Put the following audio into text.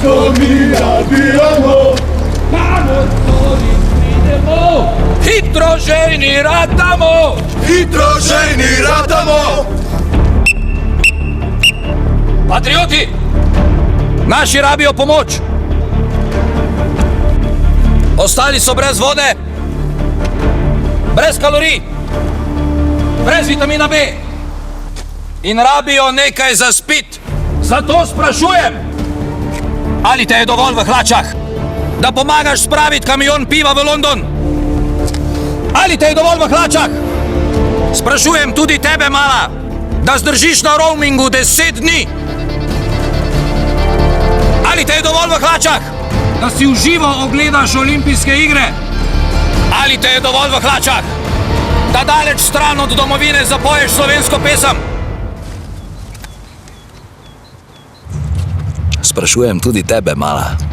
Što mi nabijamo, kamor soli idemo, hitro ženi ratamo, hitro ženi ratamo. Patrioti, naši rabijo pomoč. Ostali so brez vode, brez kalorij, brez vitamina B in rabijo nekaj za spit. Zato sprašujem, ali te je dovolj v hlačah, da pomagaš spraviti kamion piva v London? Ali te je dovolj v hlačah? Sprašujem tudi tebe, mala, da zdržiš na roamingu 10 dni. Ali te je dovolj v hlačah, da si v živo ogledaš olimpijske igre? Ali te je dovolj v hlačah, da daleč stran od domovine zapoješ slovensko pesem? Sprašujem tudi tebe, mala.